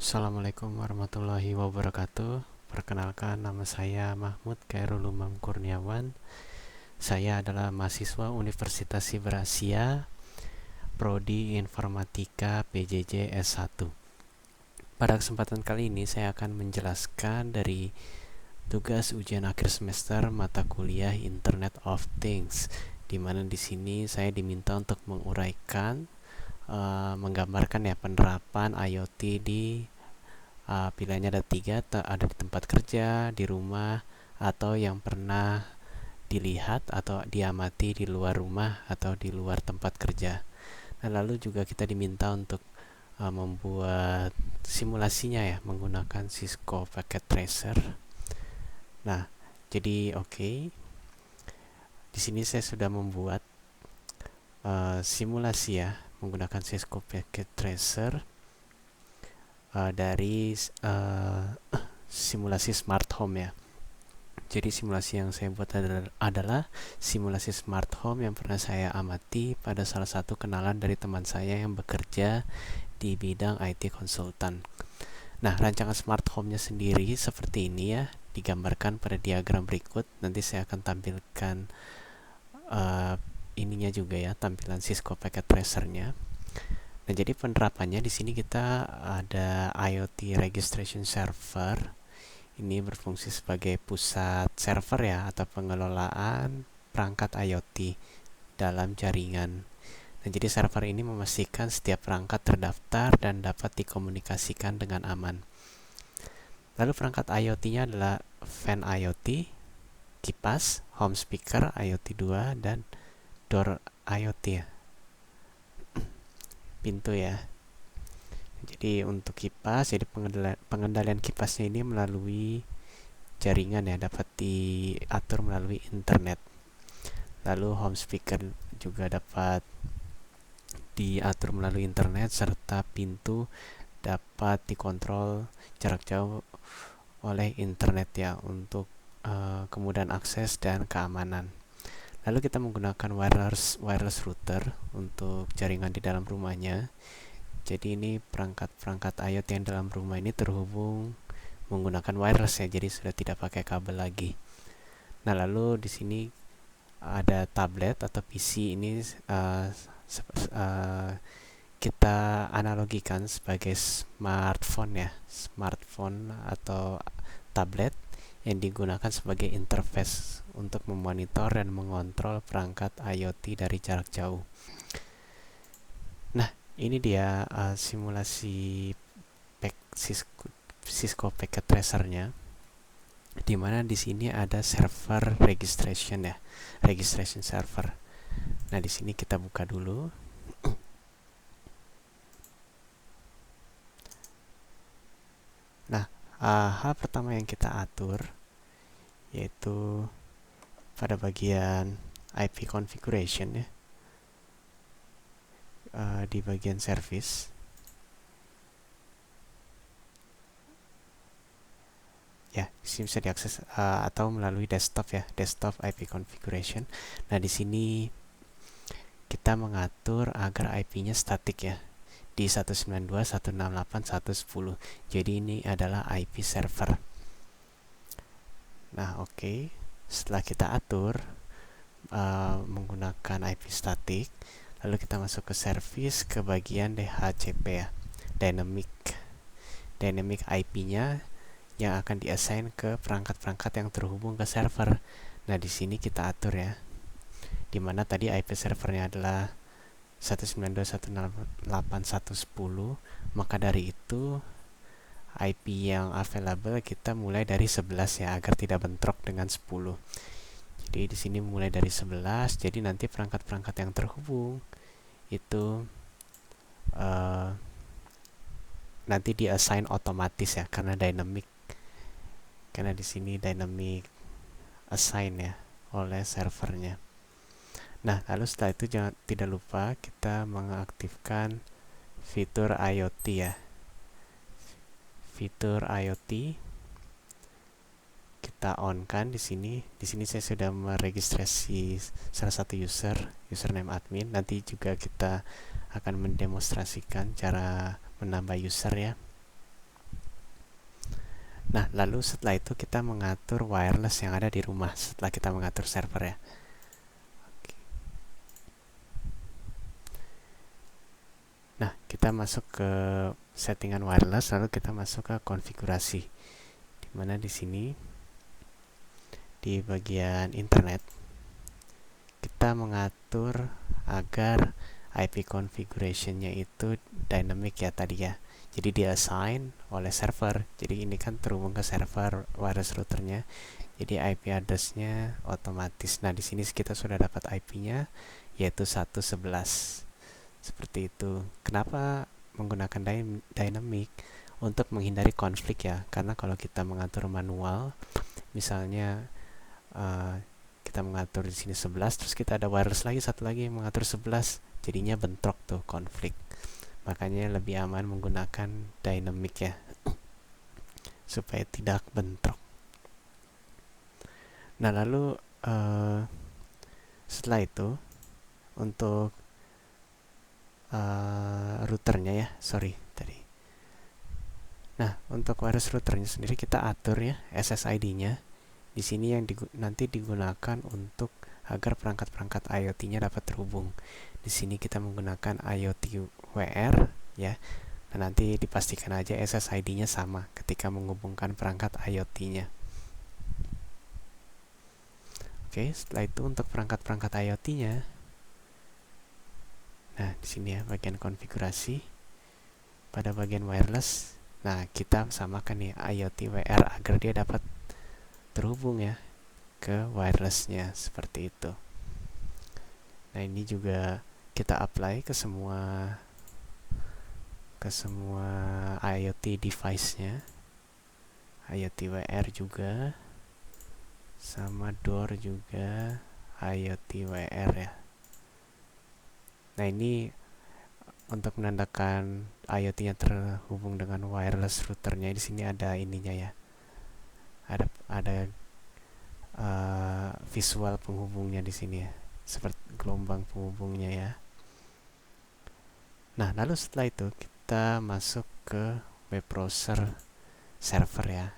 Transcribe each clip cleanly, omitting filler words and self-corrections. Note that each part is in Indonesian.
Assalamualaikum warahmatullahi wabarakatuh. Perkenalkan, nama saya Mahmud Khairul Umam Kurniawan. Saya adalah mahasiswa Universitas Siber Asia, Prodi Informatika PJJ S1. Pada kesempatan kali ini saya akan menjelaskan dari tugas ujian akhir semester mata kuliah Internet of Things, di mana di sini saya diminta untuk menguraikan, menggambarkan ya penerapan IoT di pilihannya ada tiga, ada di tempat kerja, di rumah, atau yang pernah dilihat atau diamati di luar rumah atau di luar tempat kerja. Nah, lalu juga kita diminta untuk membuat simulasinya ya menggunakan Cisco Packet Tracer. Nah, jadi oke. Di sini saya sudah membuat simulasi ya menggunakan Cisco Packet Tracer dari simulasi smart home ya. Jadi simulasi yang saya buat adalah simulasi smart home yang pernah saya amati pada salah satu kenalan dari teman saya yang bekerja di bidang IT konsultan. Nah, rancangan smart home-nya sendiri seperti ini ya, digambarkan pada diagram berikut. Nanti saya akan tampilkan ininya juga ya, tampilan Cisco Packet Tracer-nya. Nah, jadi penerapannya di sini kita ada IoT Registration Server. Ini berfungsi sebagai pusat server ya atau pengelolaan perangkat IoT dalam jaringan. Nah, jadi server ini memastikan setiap perangkat terdaftar dan dapat dikomunikasikan dengan aman. Lalu perangkat IoT-nya adalah fan IoT, kipas, home speaker IoT 2, dan door IoT ya, pintu ya. Jadi untuk kipas, jadi pengendalian kipasnya ini melalui jaringan ya, dapat diatur melalui internet. Lalu home speaker juga dapat diatur melalui internet, serta pintu dapat dikontrol jarak jauh oleh internet ya untuk kemudahan akses dan keamanan. Lalu kita menggunakan wireless router untuk jaringan di dalam rumahnya. Jadi ini perangkat-perangkat IoT yang dalam rumah ini terhubung menggunakan wireless ya, jadi sudah tidak pakai kabel lagi. Nah, lalu di sini ada tablet atau PC. Ini kita analogikan sebagai smartphone ya, smartphone atau tablet yang digunakan sebagai interface untuk memonitor dan mengontrol perangkat IoT dari jarak jauh. Nah, ini dia simulasi Cisco Packet Tracer-nya, di mana di sini ada server registration ya, registration server. Nah, di sini kita buka dulu. Nah, hal pertama yang kita atur yaitu pada bagian IP configuration ya, di bagian service. Ya, di sini bisa diakses atau melalui desktop ya, desktop IP configuration. Nah, di sini kita mengatur agar IP-nya statik ya, di 192.168.110. Jadi ini adalah IP server. Nah, oke. Setelah kita atur menggunakan IP statik, lalu kita masuk ke service, ke bagian DHCP ya, dynamic IP-nya yang akan diassign ke perangkat-perangkat yang terhubung ke server. Nah, di sini kita atur ya, dimana tadi IP servernya adalah 192.168.110, maka dari itu IP yang available kita mulai dari 11 ya, agar tidak bentrok dengan 10. Jadi di sini mulai dari 11, jadi nanti perangkat-perangkat yang terhubung itu nanti di-assign otomatis ya, karena di sini dynamic assign ya oleh servernya. Nah, lalu setelah itu tidak lupa kita mengaktifkan fitur IoT ya. Fitur IoT kita on kan di sini. Di sini saya sudah meregistrasi salah satu username admin. Nanti juga kita akan mendemonstrasikan cara menambah user ya. Nah, lalu setelah itu kita mengatur wireless yang ada di rumah setelah kita mengatur server ya. Nah, kita masuk ke settingan wireless, lalu kita masuk ke konfigurasi. Dimana di sini di bagian internet kita mengatur agar IP configuration-nya itu dynamic ya tadi ya. Jadi dia assign oleh server. Jadi ini kan terhubung ke server wireless routernya. Jadi IP address-nya otomatis. Nah, di sini kita sudah dapat IP-nya yaitu 111. Seperti itu. Kenapa menggunakan dynamic? Untuk menghindari konflik ya. Karena kalau kita mengatur manual, misalnya kita mengatur di sini 11, terus kita ada wireless lagi satu lagi yang mengatur 11, jadinya bentrok tuh, konflik. Makanya lebih aman menggunakan dynamic ya, supaya tidak bentrok. Nah, lalu setelah itu untuk routernya ya, tadi. Nah, untuk wireless routernya sendiri kita atur ya SSID-nya. Di sini yang nanti digunakan untuk agar perangkat-perangkat IoT-nya dapat terhubung. Di sini kita menggunakan IoT WR ya. Dan nanti dipastikan aja SSID-nya sama ketika menghubungkan perangkat IoT-nya. Oke, setelah itu untuk perangkat-perangkat IoT-nya. Nah, di sini ya bagian konfigurasi. Pada bagian wireless, nah kita samakan nih IoT WR agar dia dapat terhubung ya ke wirelessnya seperti itu. Nah, ini juga kita apply ke semua IoT device-nya, IoT WR juga, sama door juga IoT WR ya. Nah, ini untuk menandakan IoT-nya terhubung dengan wireless routernya. Di sini ada ininya ya, ada visual penghubungnya di sini ya, seperti gelombang penghubungnya ya. Nah, lalu setelah itu kita masuk ke web browser server ya.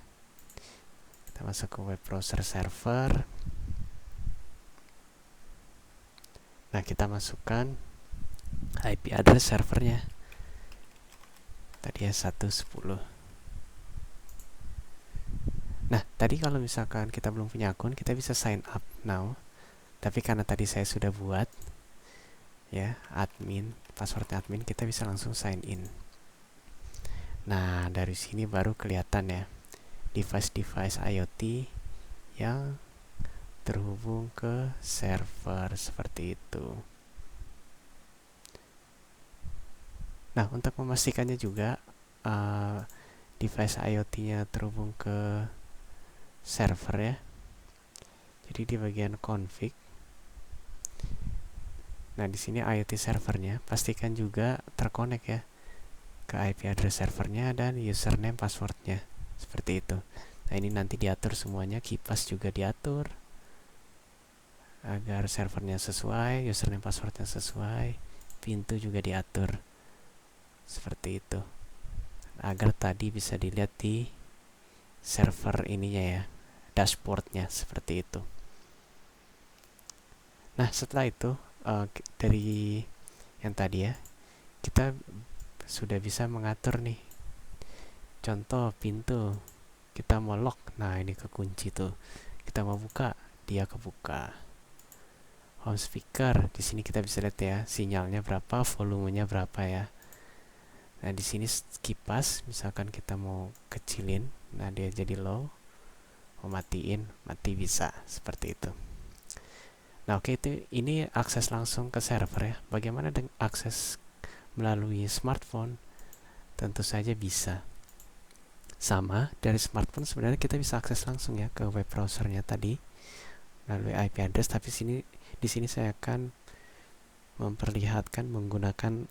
Kita masuk ke web browser server. Nah, kita masukkan IP address servernya. Tadi ya 110. Nah, tadi kalau misalkan kita belum punya akun, kita bisa sign up now. Tapi karena tadi saya sudah buat ya, admin, password admin, kita bisa langsung sign in. Nah, dari sini baru kelihatan ya device-device IoT yang terhubung ke server seperti itu. Nah, untuk memastikannya juga device IoT-nya terhubung ke server ya. Jadi di bagian config. Nah, di sini IoT servernya pastikan juga terkonek ya ke IP address servernya dan username passwordnya seperti itu. Nah, ini nanti diatur semuanya, KeePass juga diatur agar servernya sesuai, username passwordnya sesuai, pintu juga diatur seperti itu agar tadi bisa dilihat di server ininya ya, dashboardnya seperti itu. Nah, setelah itu dari yang tadi ya, kita sudah bisa mengatur nih. Contoh pintu, kita mau lock, nah ini kekunci tuh. Kita mau buka, dia kebuka. Home speaker, di sini kita bisa lihat ya sinyalnya berapa, volumenya berapa ya. Nah, di sini kipas, misalkan kita mau kecilin, nah dia jadi low, mau matiin, mati bisa seperti itu. Nah, oke, itu ini akses langsung ke server ya. Bagaimana dengan akses melalui smartphone? Tentu saja bisa. Sama, dari smartphone sebenarnya kita bisa akses langsung ya ke web browsernya tadi melalui IP address, tapi di sini saya akan memperlihatkan menggunakan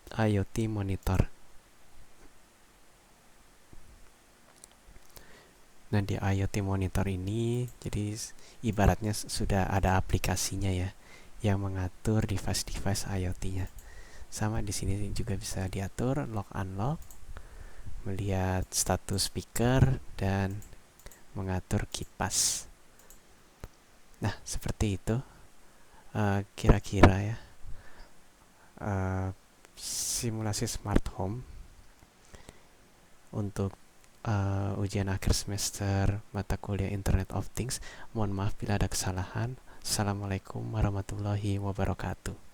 IoT monitor. Nah, di IoT monitor ini jadi ibaratnya sudah ada aplikasinya ya yang mengatur device-device IoT-nya. Sama di sini juga bisa diatur lock unlock, melihat status speaker, dan mengatur kipas. Nah, seperti itu kira-kira ya simulasi smart home untuk ujian akhir semester mata kuliah Internet of Things. Mohon maaf bila ada kesalahan. Assalamualaikum warahmatullahi wabarakatuh.